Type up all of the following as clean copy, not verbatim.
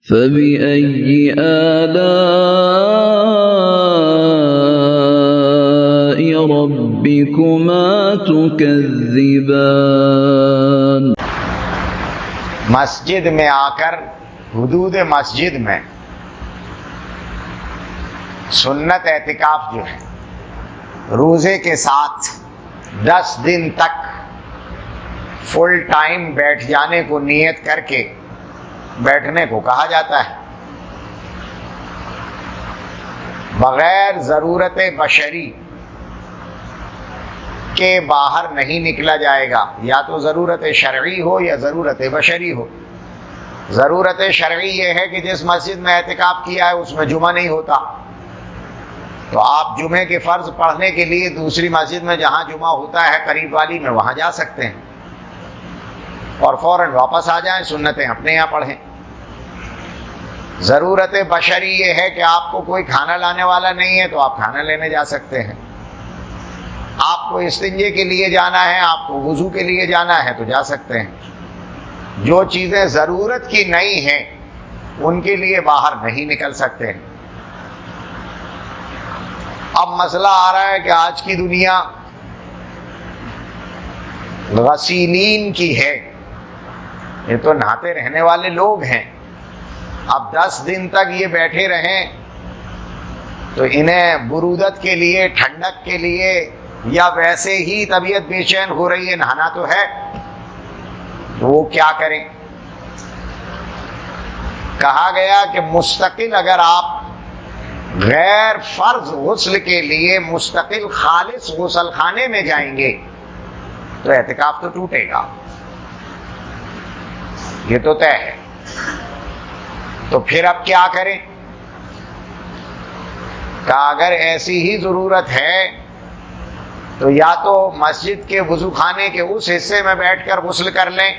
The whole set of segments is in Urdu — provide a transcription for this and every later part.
فَبِأَيِّ آلَاءِ رَبِّكُمَا تُكَذِّبَانِ۔ مسجد میں آ کر حدود مسجد میں سنت اعتکاف جو ہے روزے کے ساتھ 10 دن تک فل ٹائم بیٹھ جانے کو نیت کر کے بیٹھنے کو کہا جاتا ہے، بغیر ضرورت بشری کے باہر نہیں نکلا جائے گا، یا تو ضرورت شرعی ہو یا ضرورت بشری ہو۔ ضرورت شرعی یہ ہے کہ جس مسجد میں اعتکاف کیا ہے اس میں جمعہ نہیں ہوتا، تو آپ جمعے کے فرض پڑھنے کے لیے دوسری مسجد میں جہاں جمعہ ہوتا ہے قریب والی میں وہاں جا سکتے ہیں اور فوراً واپس آ جائیں، سنتیں اپنے یہاں پڑھیں۔ ضرورت بشری یہ ہے کہ آپ کو کوئی کھانا لانے والا نہیں ہے تو آپ کھانا لینے جا سکتے ہیں، آپ کو استنجے کے لیے جانا ہے، آپ کو وضو کے لیے جانا ہے تو جا سکتے ہیں۔ جو چیزیں ضرورت کی نہیں ہیں ان کے لیے باہر نہیں نکل سکتے ہیں۔ اب مسئلہ آ رہا ہے کہ آج کی دنیا غسیلین کی ہے، یہ تو نہاتے رہنے والے لوگ ہیں، اب 10 دن تک یہ بیٹھے رہیں تو انہیں برودت کے لیے، ٹھنڈک کے لیے، یا ویسے ہی طبیعت بے چین ہو رہی ہے، نہانا تو ہے، تو وہ کیا کریں؟ کہا گیا کہ مستقل اگر آپ غیر فرض غسل کے لیے مستقل خالص غسل خانے میں جائیں گے تو اعتکاف تو ٹوٹے گا، یہ تو طے ہے۔ تو پھر اب کیا کریں؟ کہ اگر ایسی ہی ضرورت ہے تو یا تو مسجد کے وضو خانے کے اس حصے میں بیٹھ کر غسل کر لیں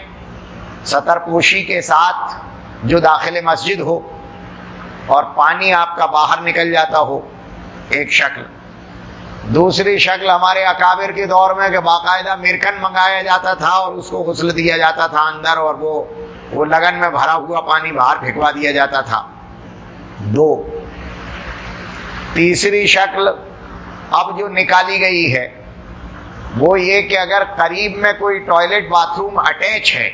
سطر پوشی کے ساتھ جو داخل مسجد ہو اور پانی آپ کا باہر نکل جاتا ہو، ایک شکل۔ دوسری شکل ہمارے اکابر کے دور میں کہ باقاعدہ مرکن منگایا جاتا تھا اور اس کو غسل دیا جاتا تھا اندر، اور وہ لگن میں بھرا ہوا پانی باہر پھینکوا دیا جاتا تھا۔ 2۔ تیسری شکل اب جو نکالی گئی ہے وہ یہ کہ اگر قریب میں کوئی ٹوائلٹ باتھ روم اٹیچ ہے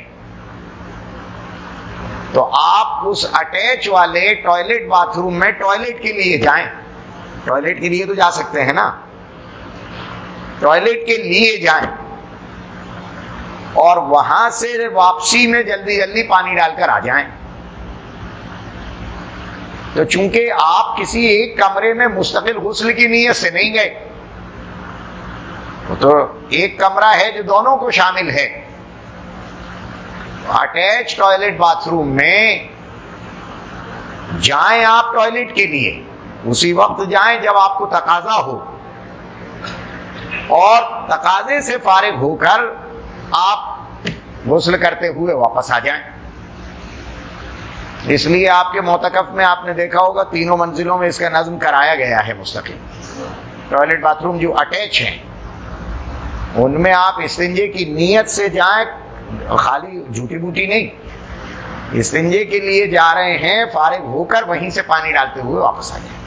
تو آپ اس اٹیچ والے ٹوائلٹ باتھ روم میں ٹوائلٹ کے لیے جائیں، ٹوائلٹ کے لیے تو جا سکتے ہیں نا، ٹوائلٹ کے لیے جائیں اور وہاں سے واپسی میں جلدی جلدی پانی ڈال کر آ جائیں۔ تو چونکہ آپ کسی ایک کمرے میں مستقل غسل کی نیت سے نہیں گئے، تو ایک کمرہ ہے جو دونوں کو شامل ہے، اٹیچ ٹوائلٹ باتھ روم میں جائیں آپ ٹوائلٹ کے لیے، اسی وقت جائیں جب آپ کو تقاضا ہو، اور تقاضے سے فارغ ہو کر آپ غسل کرتے ہوئے واپس آ جائیں۔ اس لیے آپ کے معتکف میں آپ نے دیکھا ہوگا 3 منزلوں میں اس کا نظم کرایا گیا ہے مستقل۔ ٹوائلٹ باتھ روم جو اٹیچ ہیں ان میں آپ استنجے کی نیت سے جائیں، خالی جھوٹی بوٹی نہیں، استنجے کے لیے جا رہے ہیں، فارغ ہو کر وہیں سے پانی ڈالتے ہوئے واپس آ جائیں۔